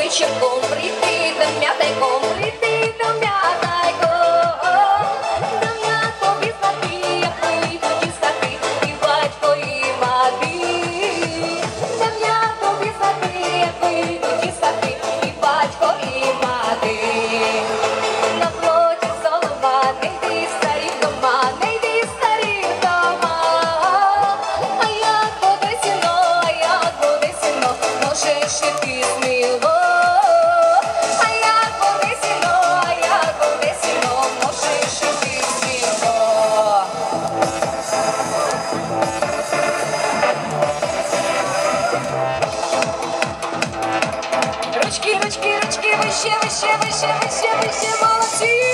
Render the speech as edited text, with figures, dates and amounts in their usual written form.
вечірком прийти, та м'ятайком прийти, та м'ятайком. Та м'яткові знати, як вийдуть із хати, і батько, і мати. Та м'яткові знати, як вийдуть із хати, і батько, і мати. На плоті солома, не йди старі дома, не йди старі дома. А як буде сіно, а як буде сіно, може ще ти сміло. А як буде сіно, а як буде сіно, може ще ти сміло. Ручки, ручки, ручки, вище, вище, вище, вище, вище, молодці!